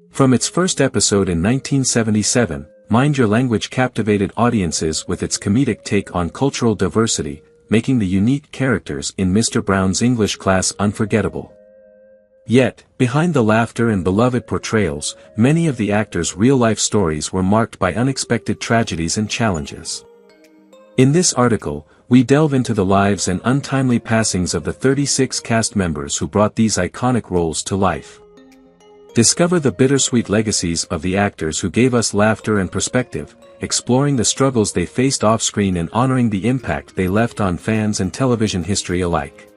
From its first episode in 1977, Mind Your Language captivated audiences with its comedic take on cultural diversity, making the unique characters in Mr. Brown's English class unforgettable. Yet, behind the laughter and beloved portrayals, many of the actors' real-life stories were marked by unexpected tragedies and challenges. In this article, we delve into the lives and untimely passings of the 36 cast members who brought these iconic roles to life. Discover the bittersweet legacies of the actors who gave us laughter and perspective, exploring the struggles they faced off-screen and honoring the impact they left on fans and television history alike.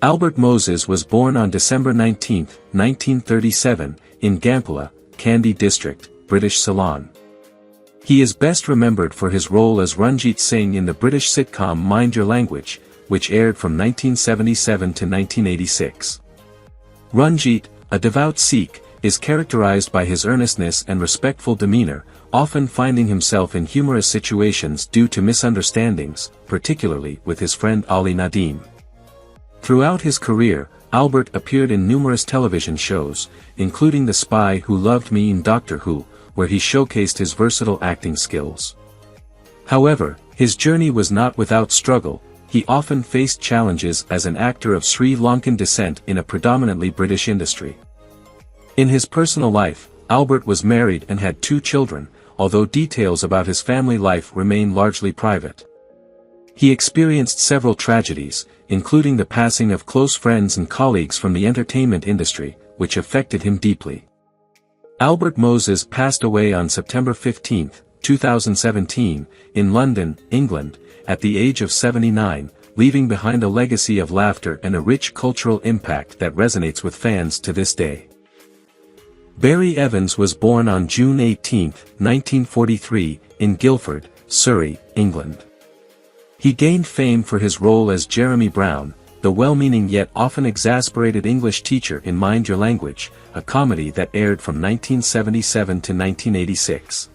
Albert Moses was born on December 19, 1937, in Gampola, Kandy District, British Ceylon. He is best remembered for his role as Ranjit Singh in the British sitcom Mind Your Language, which aired from 1977 to 1986. Ranjit, a devout Sikh, is characterized by his earnestness and respectful demeanor, often finding himself in humorous situations due to misunderstandings, particularly with his friend Ali Nadeem. Throughout his career, Albert appeared in numerous television shows, including The Spy Who Loved Me and Doctor Who, where he showcased his versatile acting skills. However, his journey was not without struggle. He often faced challenges as an actor of Sri Lankan descent in a predominantly British industry. In his personal life, Albert was married and had 2 children, although details about his family life remain largely private. He experienced several tragedies, including the passing of close friends and colleagues from the entertainment industry, which affected him deeply. Albert Moses passed away on September 15, 2017, in London, England, at the age of 79, leaving behind a legacy of laughter and a rich cultural impact that resonates with fans to this day. Barry Evans was born on June 18, 1943, in Guildford, Surrey, England. He gained fame for his role as Jeremy Brown, the well-meaning yet often exasperated English teacher in Mind Your Language, a comedy that aired from 1977 to 1986.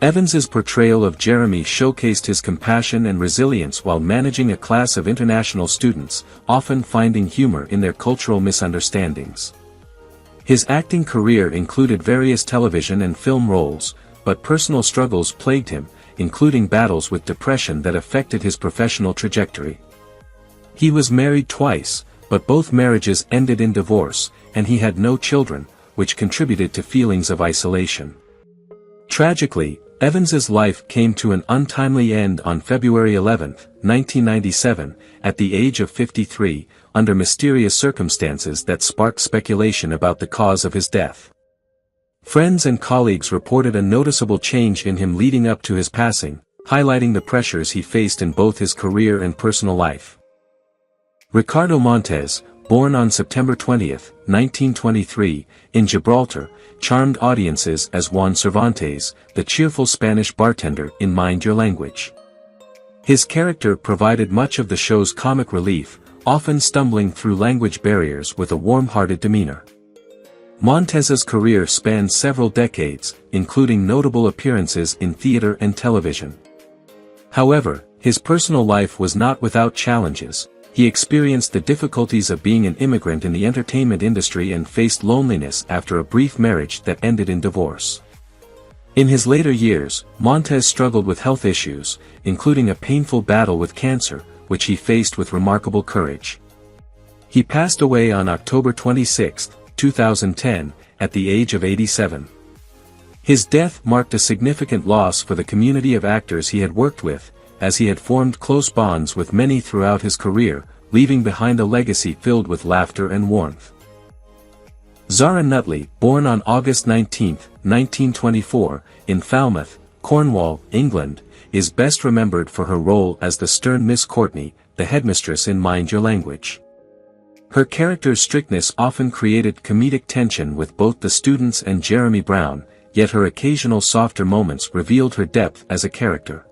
Evans's portrayal of Jeremy showcased his compassion and resilience while managing a class of international students, often finding humor in their cultural misunderstandings. His acting career included various television and film roles, but personal struggles plagued him, including battles with depression that affected his professional trajectory. He was married twice, but both marriages ended in divorce, and he had no children, which contributed to feelings of isolation. Tragically, Evans's life came to an untimely end on February 11, 1997, at the age of 53, under mysterious circumstances that sparked speculation about the cause of his death. Friends and colleagues reported a noticeable change in him leading up to his passing, highlighting the pressures he faced in both his career and personal life. Ricardo Montes, born on September 20, 1923, in Gibraltar, charmed audiences as Juan Cervantes, the cheerful Spanish bartender in Mind Your Language. His character provided much of the show's comic relief, often stumbling through language barriers with a warm-hearted demeanor. Montes's career spanned several decades, including notable appearances in theater and television. However, his personal life was not without challenges. He experienced the difficulties of being an immigrant in the entertainment industry and faced loneliness after a brief marriage that ended in divorce. In his later years, Montes struggled with health issues, including a painful battle with cancer, which he faced with remarkable courage. He passed away on October 26, 2010, at the age of 87. His death marked a significant loss for the community of actors he had worked with, as he had formed close bonds with many throughout his career, leaving behind a legacy filled with laughter and warmth. Zara Nutley, born on August 19, 1924, in Falmouth, Cornwall, England, is best remembered for her role as the stern Miss Courtney, the headmistress in Mind Your Language. Her character's strictness often created comedic tension with both the students and Jeremy Brown, yet her occasional softer moments revealed her depth as a character.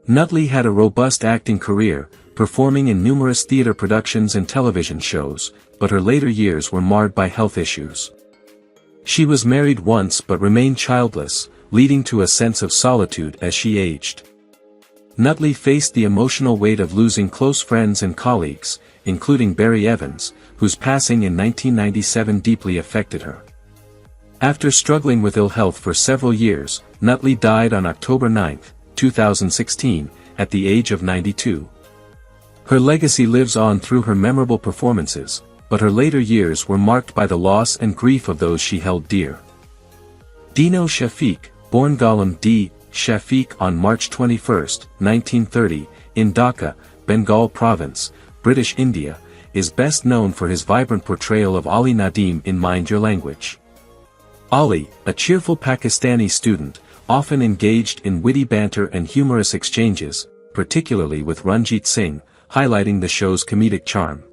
Nutley had a robust acting career, performing in numerous theater productions and television shows, but her later years were marred by health issues. She was married once but remained childless, leading to a sense of solitude as she aged. Nutley faced the emotional weight of losing close friends and colleagues, including Barry Evans, whose passing in 1997 deeply affected her. After struggling with ill health for several years, Nutley died on October 9, 2016, at the age of 92. Her legacy lives on through her memorable performances, but her later years were marked by the loss and grief of those she held dear. Dino Shafik, born Ghulam D. Shafik on March 21, 1930, in Dhaka, Bengal Province, British India, is best known for his vibrant portrayal of Ali Nadeem in Mind Your Language. Ali, a cheerful Pakistani student, often engaged in witty banter and humorous exchanges, particularly with Ranjit Singh, highlighting the show's comedic charm.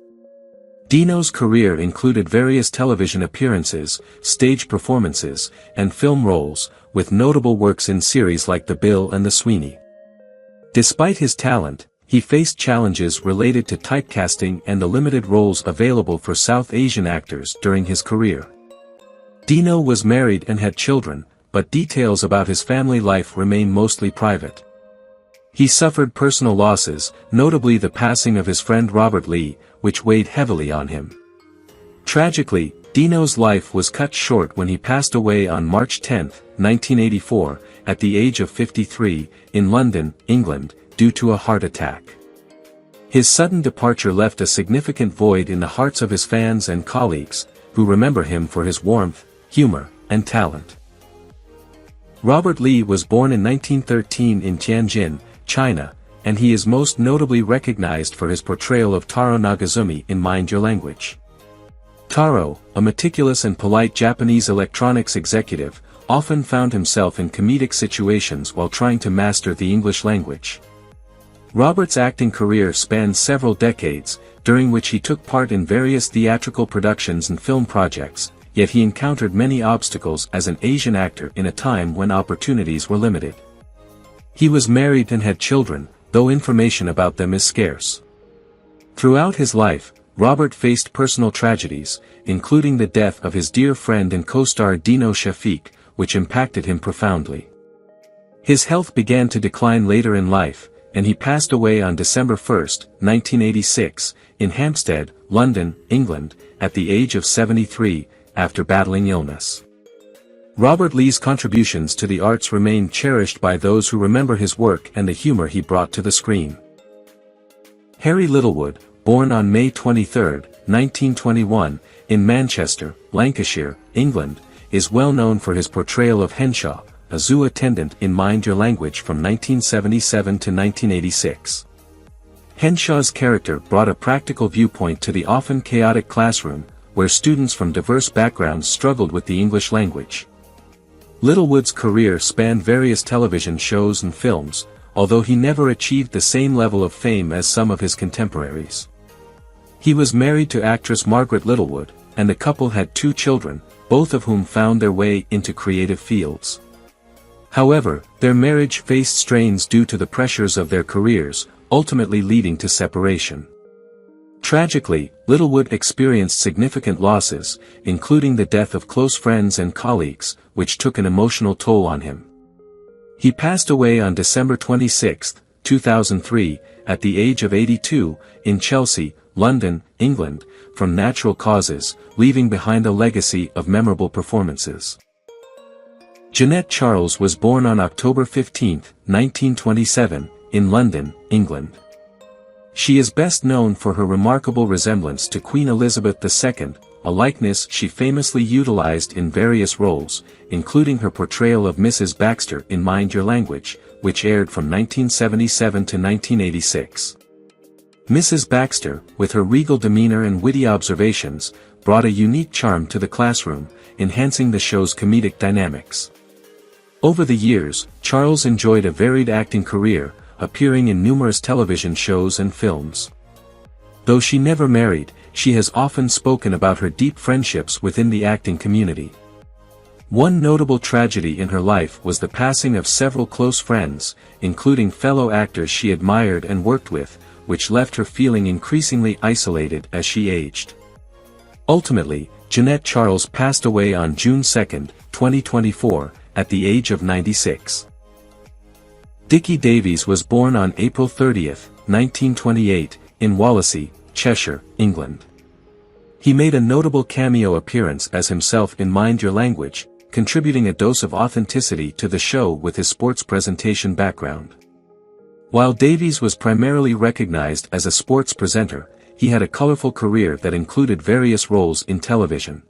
Dino's career included various television appearances, stage performances, and film roles, with notable works in series like The Bill and The Sweeney. Despite his talent, he faced challenges related to typecasting and the limited roles available for South Asian actors during his career. Dino was married and had children, but details about his family life remain mostly private. He suffered personal losses, notably the passing of his friend Robert Lee, which weighed heavily on him. Tragically, Dino's life was cut short when he passed away on March 10, 1984, at the age of 53, in London, England, due to a heart attack. His sudden departure left a significant void in the hearts of his fans and colleagues, who remember him for his warmth, humor, and talent. Robert Lee was born in 1913 in Tianjin, China, and he is most notably recognized for his portrayal of Taro Nagazumi in Mind Your Language. Taro, a meticulous and polite Japanese electronics executive, often found himself in comedic situations while trying to master the English language. Robert's acting career spanned several decades, during which he took part in various theatrical productions and film projects, yet he encountered many obstacles as an Asian actor in a time when opportunities were limited. He was married and had children, though information about them is scarce. Throughout his life, Robert faced personal tragedies, including the death of his dear friend and co-star Dino Shafik, which impacted him profoundly. His health began to decline later in life, and he passed away on December 1, 1986, in Hampstead, London, England, at the age of 73, after battling illness. Robert Lee's contributions to the arts remain cherished by those who remember his work and the humor he brought to the screen. Harry Littlewood, born on May 23, 1921, in Manchester, Lancashire, England, is well known for his portrayal of Henshaw, a zoo attendant in Mind Your Language from 1977 to 1986. Henshaw's character brought a practical viewpoint to the often chaotic classroom, where students from diverse backgrounds struggled with the English language. Littlewood's career spanned various television shows and films, although he never achieved the same level of fame as some of his contemporaries. He was married to actress Margaret Littlewood, and the couple had 2 children, both of whom found their way into creative fields. However, their marriage faced strains due to the pressures of their careers, ultimately leading to separation. Tragically, Littlewood experienced significant losses, including the death of close friends and colleagues, which took an emotional toll on him. He passed away on December 26, 2003, at the age of 82, in Chelsea, London, England, from natural causes, leaving behind a legacy of memorable performances. Janette Charles was born on October 15, 1927, in London, England. She is best known for her remarkable resemblance to Queen Elizabeth II, a likeness she famously utilized in various roles, including her portrayal of Mrs. Baxter in Mind Your Language, which aired from 1977 to 1986. Mrs. Baxter, with her regal demeanor and witty observations, brought a unique charm to the classroom, enhancing the show's comedic dynamics. Over the years, Charles enjoyed a varied acting career, appearing in numerous television shows and films. Though she never married, she has often spoken about her deep friendships within the acting community. One notable tragedy in her life was the passing of several close friends, including fellow actors she admired and worked with, which left her feeling increasingly isolated as she aged. Ultimately, Janette Charles passed away on June 2, 2024, at the age of 96. Dicky Davies was born on April 30, 1928, in Buasi, Cheshire, England. He made a notable cameo appearance as himself in Mind Your Language, contributing a dose of authenticity to the show with his sports presentation background. While Davies was primarily recognized as a sports presenter, he had a colorful career that included various roles in television.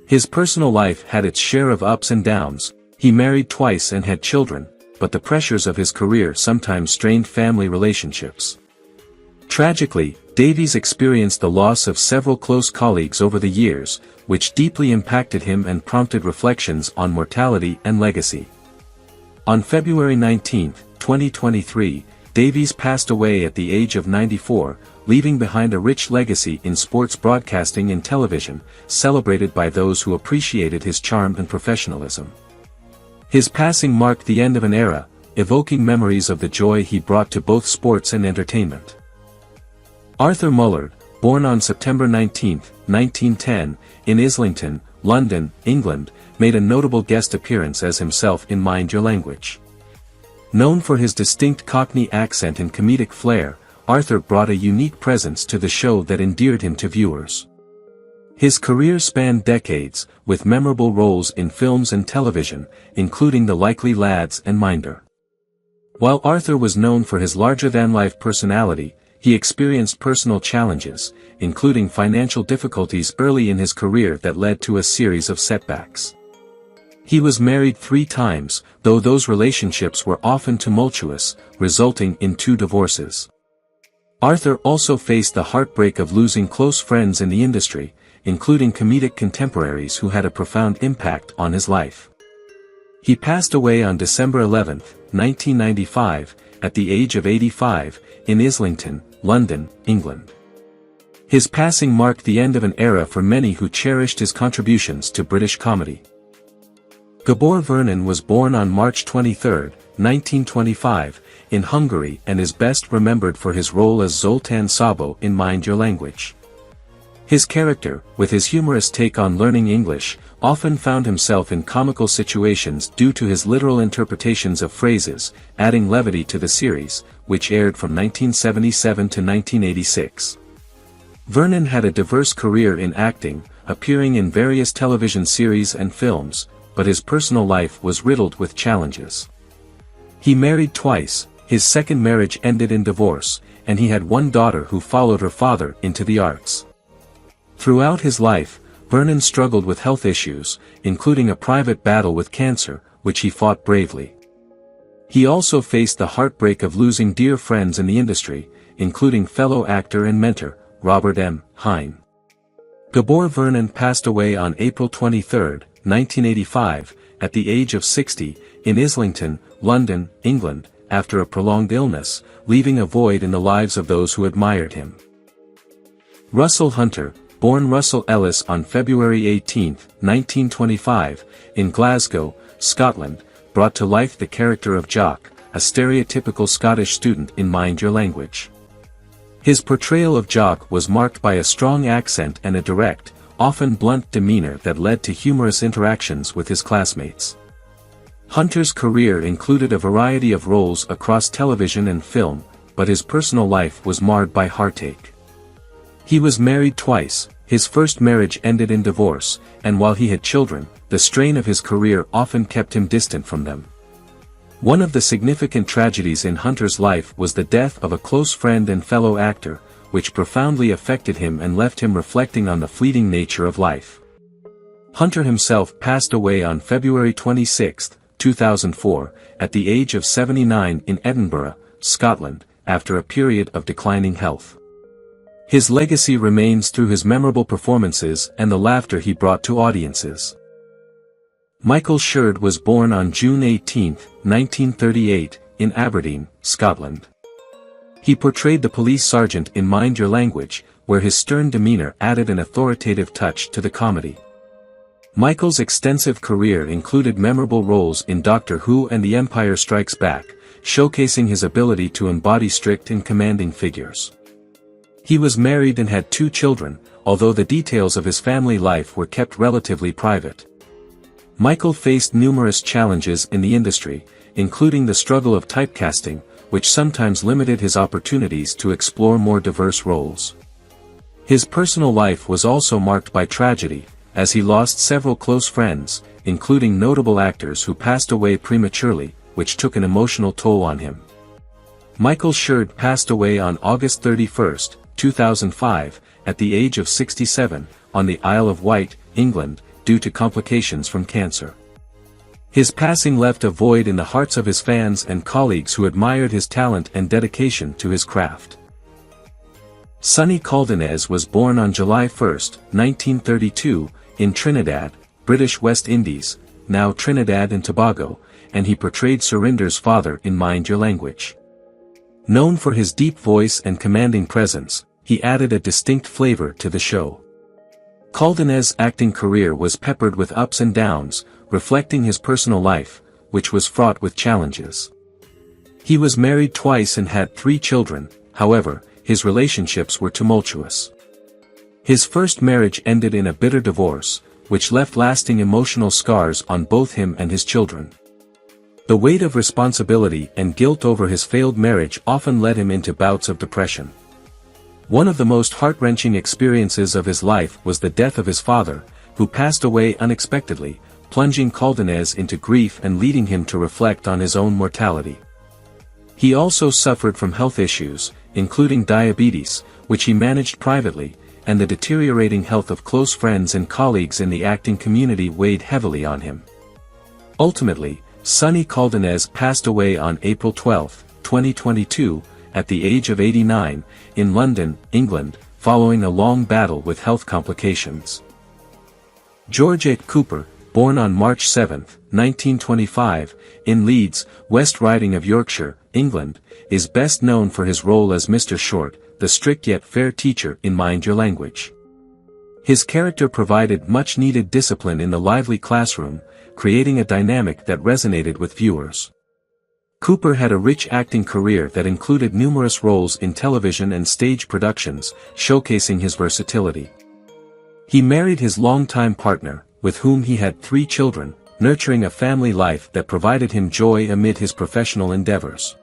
His personal life had its share of ups and downs. He married twice and had children, but the pressures of his career sometimes strained family relationships. Tragically, Davies experienced the loss of several close colleagues over the years, which deeply impacted him and prompted reflections on mortality and legacy. On February 19, 2023, Davies passed away at the age of 94, leaving behind a rich legacy in sports broadcasting and television, celebrated by those who appreciated his charm and professionalism. His passing marked the end of an era, evoking memories of the joy he brought to both sports and entertainment. Arthur Muller, born on September 19, 1910, in Islington, London, England, made a notable guest appearance as himself in Mind Your Language. Known for his distinct Cockney accent and comedic flair, Arthur brought a unique presence to the show that endeared him to viewers. His career spanned decades, with memorable roles in films and television, including The Likely Lads and Minder. While Arthur was known for his larger-than-life personality, he experienced personal challenges, including financial difficulties early in his career that led to a series of setbacks. He was married 3 times, though those relationships were often tumultuous, resulting in 2 divorces. Arthur also faced the heartbreak of losing close friends in the industry, including comedic contemporaries who had a profound impact on his life. He passed away on December 11, 1995, at the age of 85, in Islington, London, England. His passing marked the end of an era for many who cherished his contributions to British comedy. Gabor Vernon was born on March 23, 1925, in Hungary and is best remembered for his role as Zoltán Szabó in Mind Your Language. His character, with his humorous take on learning English, often found himself in comical situations due to his literal interpretations of phrases, adding levity to the series, which aired from 1977 to 1986. Vernon had a diverse career in acting, appearing in various television series and films, but his personal life was riddled with challenges. He married twice, his second marriage ended in divorce, and he had one daughter who followed her father into the arts. Throughout his life, Vernon struggled with health issues, including a private battle with cancer, which he fought bravely. He also faced the heartbreak of losing dear friends in the industry, including fellow actor and mentor, Robert M. Hine. Gabor Vernon passed away on April 23, 1985, at the age of 60, in Islington, London, England, after a prolonged illness, leaving a void in the lives of those who admired him. Russell Hunter, born Russell Ellis on February 18, 1925, in Glasgow, Scotland, brought to life the character of Jock, a stereotypical Scottish student in Mind Your Language. His portrayal of Jock was marked by a strong accent and a direct, often blunt demeanor that led to humorous interactions with his classmates. Hunter's career included a variety of roles across television and film, but his personal life was marred by heartache. He was married twice, his first marriage ended in divorce, and while he had children, the strain of his career often kept him distant from them. One of the significant tragedies in Hunter's life was the death of a close friend and fellow actor, which profoundly affected him and left him reflecting on the fleeting nature of life. Hunter himself passed away on February 26, 2004, at the age of 79 in Edinburgh, Scotland, after a period of declining health. His legacy remains through his memorable performances and the laughter he brought to audiences. Michael Sher was born on June 18, 1938, in Aberdeen, Scotland. He portrayed the police sergeant in Mind Your Language, where his stern demeanor added an authoritative touch to the comedy. Michael's extensive career included memorable roles in Doctor Who and The Empire Strikes Back, showcasing his ability to embody strict and commanding figures. He was married and had 2 children, although the details of his family life were kept relatively private. Michael faced numerous challenges in the industry, including the struggle of typecasting, which sometimes limited his opportunities to explore more diverse roles. His personal life was also marked by tragedy, as he lost several close friends, including notable actors who passed away prematurely, which took an emotional toll on him. Michael Sher passed away on August 31, 2005, at the age of 67, on the Isle of Wight, England, due to complications from cancer. His passing left a void in the hearts of his fans and colleagues who admired his talent and dedication to his craft. Sonny Caldenez was born on July 1, 1932, in Trinidad, British West Indies, now Trinidad and Tobago, and he portrayed Surinder's father in Mind Your Language. Known for his deep voice and commanding presence, he added a distinct flavor to the show. Caldenez's acting career was peppered with ups and downs, reflecting his personal life, which was fraught with challenges. He was married twice and had 3 children, however, his relationships were tumultuous. His first marriage ended in a bitter divorce, which left lasting emotional scars on both him and his children. The weight of responsibility and guilt over his failed marriage often led him into bouts of depression. One of the most heart-wrenching experiences of his life was the death of his father, who passed away unexpectedly, plunging Caldenez into grief and leading him to reflect on his own mortality. He also suffered from health issues, including diabetes, which he managed privately, and the deteriorating health of close friends and colleagues in the acting community weighed heavily on him. Ultimately, Sonny Caldenez passed away on April 12, 2022, at the age of 89, in London, England, following a long battle with health complications. Jak Cooper, born on March 7, 1925, in Leeds, West Riding of Yorkshire, England, is best known for his role as Mr. Short, the strict yet fair teacher in Mind Your Language. His character provided much-needed discipline in the lively classroom, creating a dynamic that resonated with viewers. Cooper had a rich acting career that included numerous roles in television and stage productions, showcasing his versatility. He married his longtime partner, with whom he had 3 children, nurturing a family life that provided him joy amid his professional endeavors.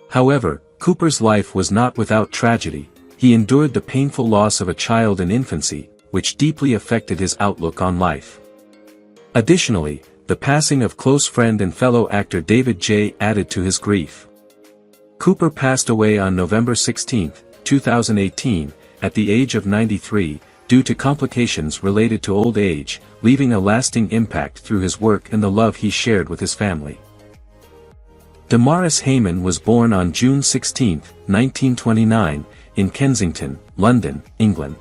However, Cooper's life was not without tragedy. He endured the painful loss of a child in infancy, which deeply affected his outlook on life. Additionally, the passing of close friend and fellow actor David J. added to his grief. Cooper passed away on November 16, 2018, at the age of 93, due to complications related to old age, leaving a lasting impact through his work and the love he shared with his family. Damaris Hayman was born on June 16, 1929, in Kensington, London, England.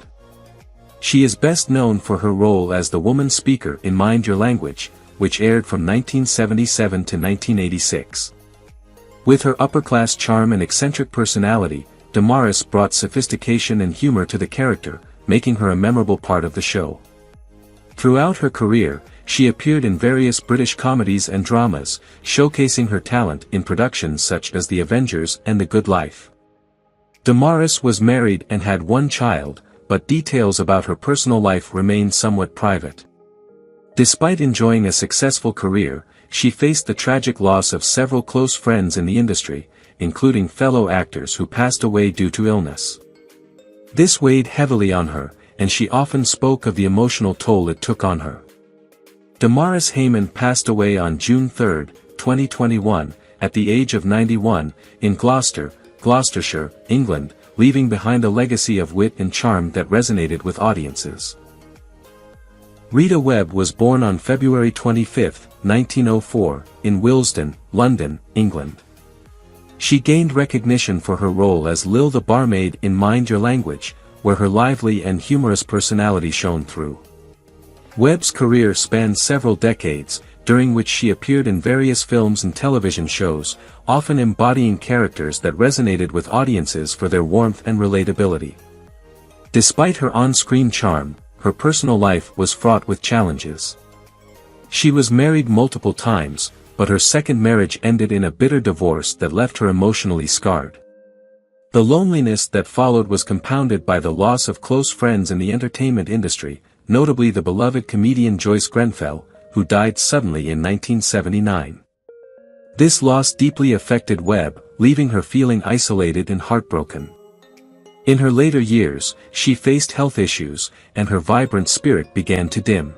She is best known for her role as the woman speaker in Mind Your Language, which aired from 1977 to 1986. With her upper-class charm and eccentric personality, Damaris brought sophistication and humor to the character, making her a memorable part of the show. Throughout her career, she appeared in various British comedies and dramas, showcasing her talent in productions such as The Avengers and The Good Life. Damaris was married and had 1 child, but details about her personal life remain somewhat private. Despite enjoying a successful career, she faced the tragic loss of several close friends in the industry, including fellow actors who passed away due to illness. This weighed heavily on her, and she often spoke of the emotional toll it took on her. Damaris Hayman passed away on June 3, 2021, at the age of 91, in Gloucester, Gloucestershire, England, leaving behind a legacy of wit and charm that resonated with audiences. Rita Webb was born on February 25, 1904, in Willesden, London, England. She gained recognition for her role as Lil the barmaid in Mind Your Language, where her lively and humorous personality shone through. Webb's career spanned several decades, during which she appeared in various films and television shows, often embodying characters that resonated with audiences for their warmth and relatability. Despite her on-screen charm, her personal life was fraught with challenges. She was married multiple times, but her second marriage ended in a bitter divorce that left her emotionally scarred. The loneliness that followed was compounded by the loss of close friends in the entertainment industry, notably the beloved comedian Joyce Grenfell, who died suddenly in 1979. This loss deeply affected Webb, leaving her feeling isolated and heartbroken. In her later years, she faced health issues, and her vibrant spirit began to dim.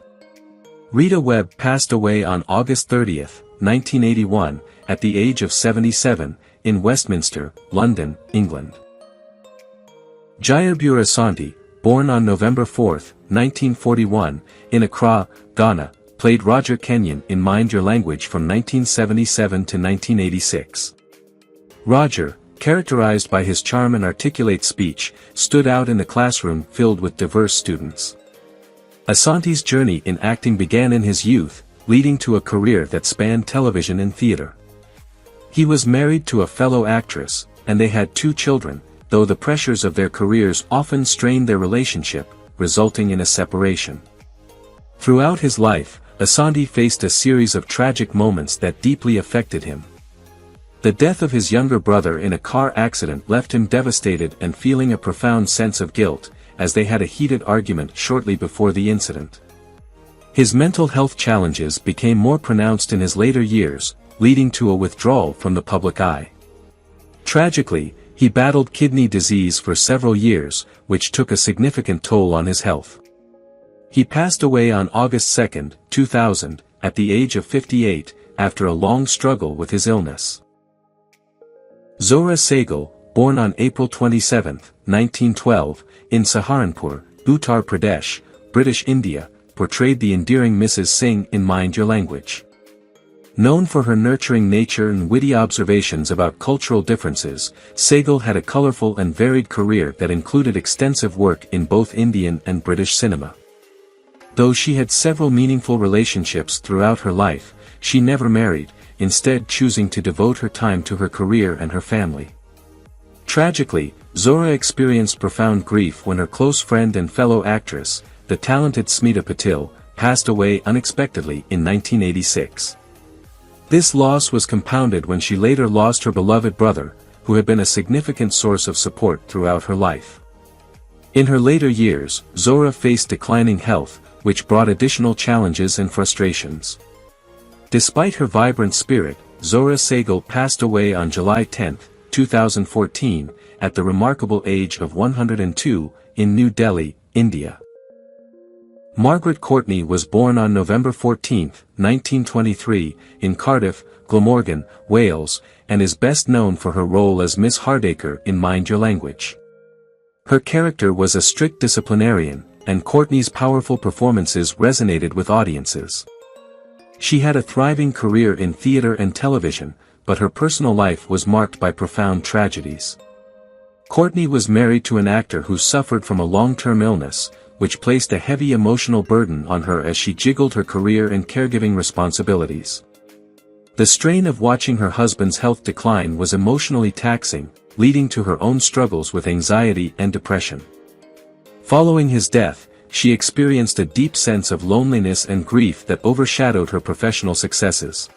Rita Webb passed away on August 30, 1981, at the age of 77, in Westminster, London, England. Jayabura Santi, born on November 4, 1941, in Accra, Ghana, played Roger Kenyon in Mind Your Language from 1977 to 1986. Roger, characterized by his charm and articulate speech, stood out in the classroom filled with diverse students. Asante's journey in acting began in his youth, leading to a career that spanned television and theater. He was married to a fellow actress, and they had 2 children, though the pressures of their careers often strained their relationship, resulting in a separation. Throughout his life, Asante faced a series of tragic moments that deeply affected him. The death of his younger brother in a car accident left him devastated and feeling a profound sense of guilt, as they had a heated argument shortly before the incident. His mental health challenges became more pronounced in his later years, leading to a withdrawal from the public eye. Tragically, he battled kidney disease for several years, which took a significant toll on his health. He passed away on August 2, 2000, at the age of 58, after a long struggle with his illness. Zora Singh, born on April 27, 1912, in Saharanpur, Uttar Pradesh, British India, portrayed the endearing Mrs. Singh in Mind Your Language. Known for her nurturing nature and witty observations about cultural differences, Sehgal had a colorful and varied career that included extensive work in both Indian and British cinema. Though she had several meaningful relationships throughout her life, she never married, instead choosing to devote her time to her career and her family. Tragically, Zora experienced profound grief when her close friend and fellow actress, the talented Smita Patil, passed away unexpectedly in 1986. This loss was compounded when she later lost her beloved brother, who had been a significant source of support throughout her life. In her later years, Zora faced declining health, which brought additional challenges and frustrations. Despite her vibrant spirit, Zora Singh passed away on July 10, 2014, at the remarkable age of 102, in New Delhi, India. Margaret Courtney was born on November 14, 1923, in Cardiff, Glamorgan, Wales, and is best known for her role as Miss Hardacre in Mind Your Language. Her character was a strict disciplinarian, and Courtney's powerful performances resonated with audiences. She had a thriving career in theater and television, but her personal life was marked by profound tragedies. Courtney was married to an actor who suffered from a long-term illness, which placed a heavy emotional burden on her as she juggled her career and caregiving responsibilities. The strain of watching her husband's health decline was emotionally taxing, leading to her own struggles with anxiety and depression. Following his death, she experienced a deep sense of loneliness and grief that overshadowed her professional successes.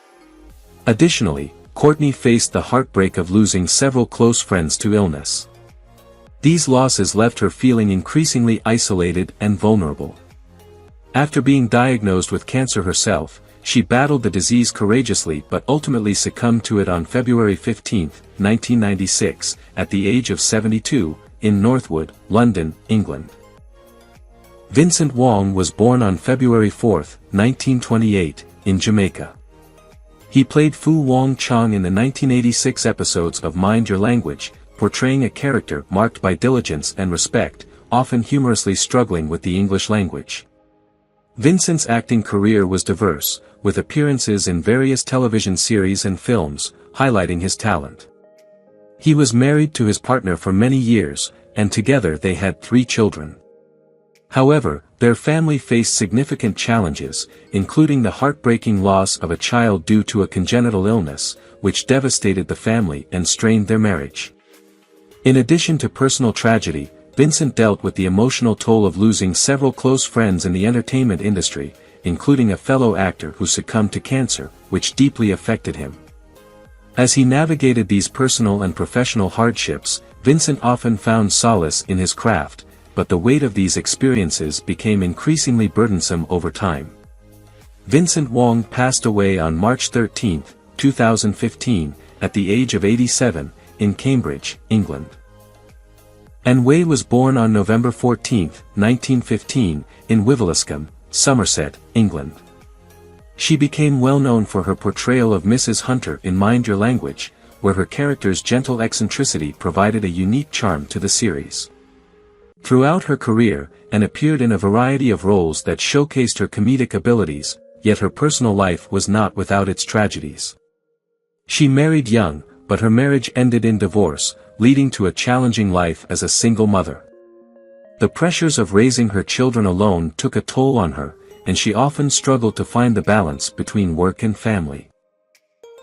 Additionally, Courtney faced the heartbreak of losing several close friends to illness. These losses left her feeling increasingly isolated and vulnerable. After being diagnosed with cancer herself, she battled the disease courageously but ultimately succumbed to it on February 15, 1996, at the age of 72, in Northwood, London, England. Vincent Wong was born on February 4, 1928, in Jamaica. He played Fu Wong Chong in the 1986 episodes of Mind Your Language, portraying a character marked by diligence and respect, often humorously struggling with the English language. Vincent's acting career was diverse, with appearances in various television series and films, highlighting his talent. He was married to his partner for many years, and together they had 3 children. However, their family faced significant challenges, including the heartbreaking loss of a child due to a congenital illness, which devastated the family and strained their marriage. In addition to personal tragedy, Vincent dealt with the emotional toll of losing several close friends in the entertainment industry, including a fellow actor who succumbed to cancer, which deeply affected him. As he navigated these personal and professional hardships, Vincent often found solace in his craft, but the weight of these experiences became increasingly burdensome over time. Vincent Wong passed away on March 13, 2015, at the age of 87, in Cambridge, England. Anne Way was born on November 14, 1915, in Wiveliscombe, Somerset, England. She became well known for her portrayal of Mrs. Hunter in Mind Your Language, where her character's gentle eccentricity provided a unique charm to the series. Throughout her career, Anne appeared in a variety of roles that showcased her comedic abilities, yet her personal life was not without its tragedies. She married young, but her marriage ended in divorce, leading to a challenging life as a single mother. The pressures of raising her children alone took a toll on her, and she often struggled to find the balance between work and family.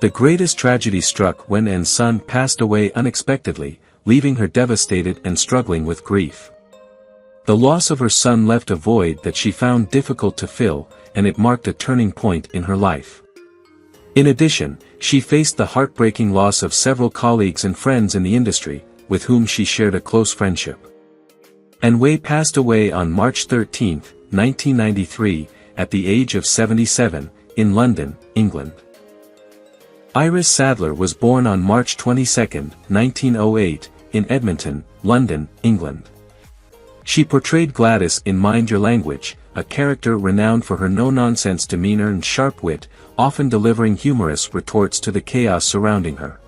The greatest tragedy struck when Anne's son passed away unexpectedly, leaving her devastated and struggling with grief. The loss of her son left a void that she found difficult to fill, and it marked a turning point in her life. In addition, she faced the heartbreaking loss of several colleagues and friends in the industry, with whom she shared a close friendship. Anne Way passed away on March 13, 1993, at the age of 77, in London, England. Iris Sadler was born on March 22, 1908, in Edmonton, London, England. She portrayed Gladys in Mind Your Language, a character renowned for her no-nonsense demeanor and sharp wit, often delivering humorous retorts to the chaos surrounding her.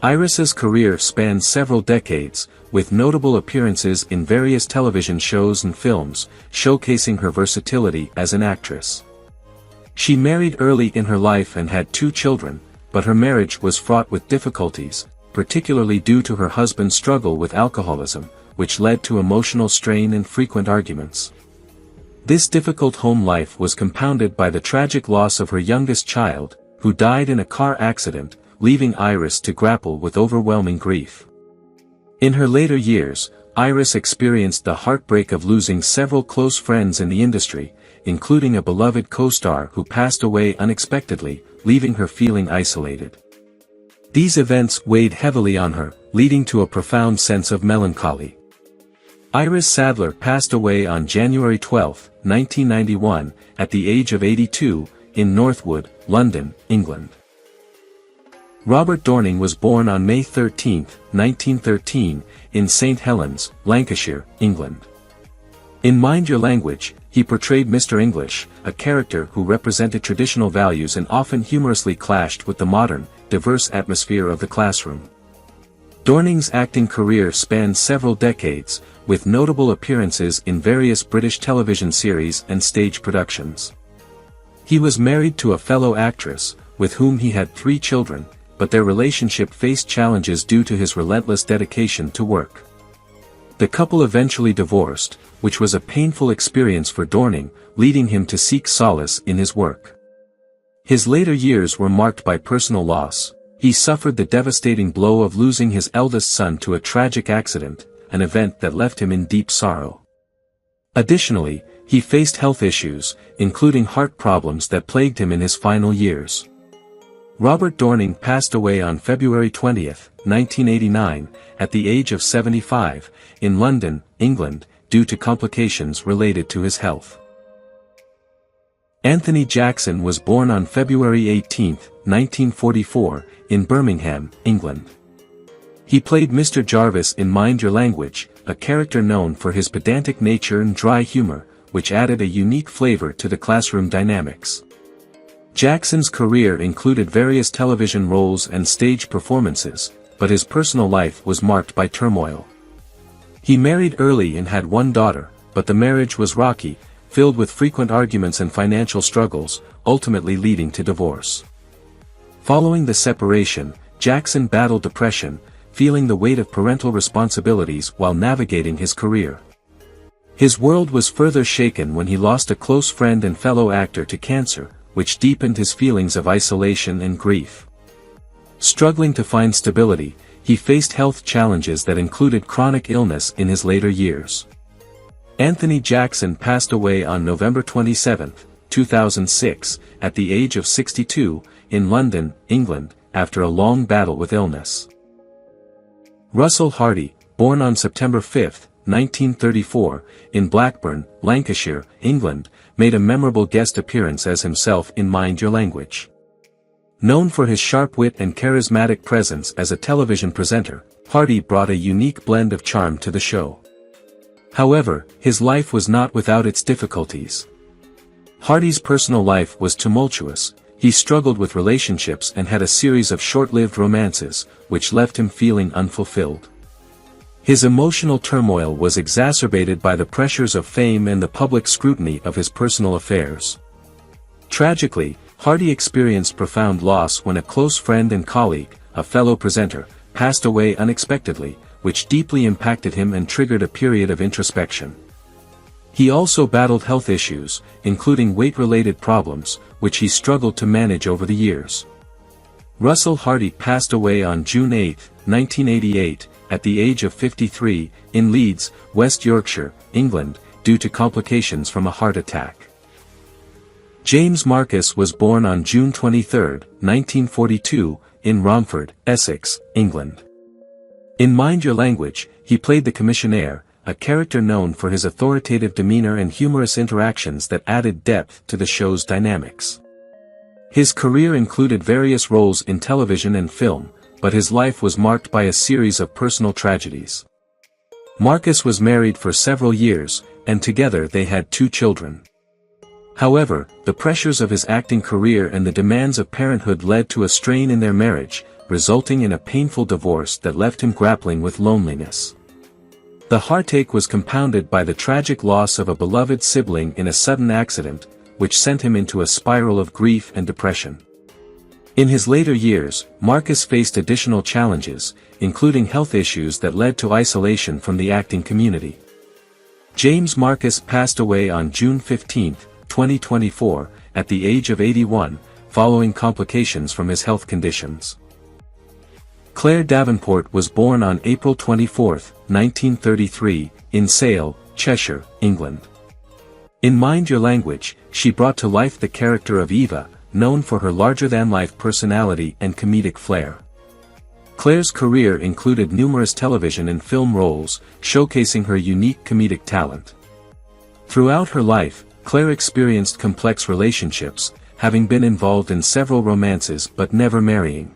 Iris's career spanned several decades, with notable appearances in various television shows and films, showcasing her versatility as an actress. She married early in her life and had 2 children, but her marriage was fraught with difficulties, particularly due to her husband's struggle with alcoholism, which led to emotional strain and frequent arguments. This difficult home life was compounded by the tragic loss of her youngest child, who died in a car accident, leaving Iris to grapple with overwhelming grief. In her later years, Iris experienced the heartbreak of losing several close friends in the industry, including a beloved co-star who passed away unexpectedly, leaving her feeling isolated. These events weighed heavily on her, leading to a profound sense of melancholy. Iris Sadler passed away on January 12, 1991, at the age of 82, in Northwood, London, England. Robert Doring was born on May 13, 1913, in St Helens, Lancashire, England. In Mind Your Language, he portrayed Mr. English, a character who represented traditional values and often humorously clashed with the modern, diverse atmosphere of the classroom. Doring's acting career spanned several decades, with notable appearances in various British television series and stage productions. He was married to a fellow actress, with whom he had 3 children, but their relationship faced challenges due to his relentless dedication to work. The couple eventually divorced, which was a painful experience for Doring, leading him to seek solace in his work. His later years were marked by personal loss. He suffered the devastating blow of losing his eldest son to a tragic accident, an event that left him in deep sorrow. Additionally, he faced health issues, including heart problems that plagued him in his final years. Robert Doring passed away on February 20, 1989, at the age of 75, in London, England, due to complications related to his health. Anthony Jackson was born on February 18, 1944, in Birmingham, England. He played Mr. Jarvis in Mind Your Language, a character known for his pedantic nature and dry humor, which added a unique flavor to the classroom dynamics. Jackson's career included various television roles and stage performances, but his personal life was marked by turmoil. He married early and had 1 daughter, but the marriage was rocky, filled with frequent arguments and financial struggles, ultimately leading to divorce. Following the separation, Jackson battled depression, feeling the weight of parental responsibilities while navigating his career. His world was further shaken when he lost a close friend and fellow actor to cancer, which deepened his feelings of isolation and grief. Struggling to find stability, he faced health challenges that included chronic illness in his later years. Anthony Jackson passed away on November 27, 2006, at the age of 62, in London, England, after a long battle with illness. Russell Hardy, born on September 5, 1934, in Blackburn, Lancashire, England, made a memorable guest appearance as himself in Mind Your Language. Known for his sharp wit and charismatic presence as a television presenter, Hardy brought a unique blend of charm to the show. However, his life was not without its difficulties. Hardy's personal life was tumultuous. He struggled with relationships and had a series of short-lived romances, which left him feeling unfulfilled. His emotional turmoil was exacerbated by the pressures of fame and the public scrutiny of his personal affairs. Tragically, Hardy experienced profound loss when a close friend and colleague, a fellow presenter, passed away unexpectedly, which deeply impacted him and triggered a period of introspection. He also battled health issues, including weight-related problems, which he struggled to manage over the years. Russell Hardy passed away on June 8, 1988, at the age of 53, in Leeds, West Yorkshire, England, due to complications from a heart attack. James Marcus was born on June 23, 1942, in Romford, Essex, England. In Mind Your Language, he played the commissionaire, a character known for his authoritative demeanor and humorous interactions that added depth to the show's dynamics. His career included various roles in television and film, but his life was marked by a series of personal tragedies. Marcus was married for several years, and together they had 2 children. However, the pressures of his acting career and the demands of parenthood led to a strain in their marriage, resulting in a painful divorce that left him grappling with loneliness. The heartache was compounded by the tragic loss of a beloved sibling in a sudden accident, which sent him into a spiral of grief and depression. In his later years, Marcus faced additional challenges, including health issues that led to isolation from the acting community. James Marcus passed away on June 15, 2024, at the age of 81, following complications from his health conditions. Claire Davenport was born on April 24, 1933, in Sale, Cheshire, England. In Mind Your Language, she brought to life the character of Eva, known for her larger-than-life personality and comedic flair. Claire's career included numerous television and film roles, showcasing her unique comedic talent. Throughout her life, Claire experienced complex relationships, having been involved in several romances but never marrying.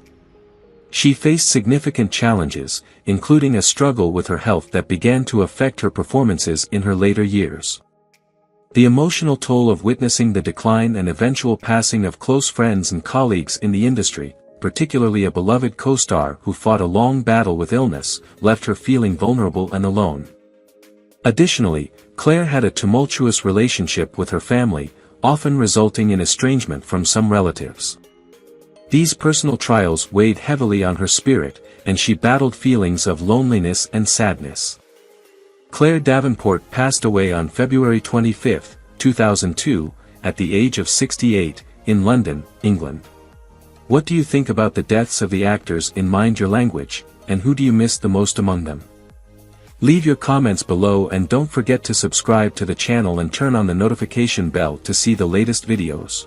She faced significant challenges, including a struggle with her health that began to affect her performances in her later years. The emotional toll of witnessing the decline and eventual passing of close friends and colleagues in the industry, particularly a beloved co-star who fought a long battle with illness, left her feeling vulnerable and alone. Additionally, Claire had a tumultuous relationship with her family, often resulting in estrangement from some relatives. These personal trials weighed heavily on her spirit, and she battled feelings of loneliness and sadness. Claire Davenport passed away on February 25, 2002, at the age of 68, in London, England. What do you think about the deaths of the actors in Mind Your Language, and who do you miss the most among them? Leave your comments below and don't forget to subscribe to the channel and turn on the notification bell to see the latest videos.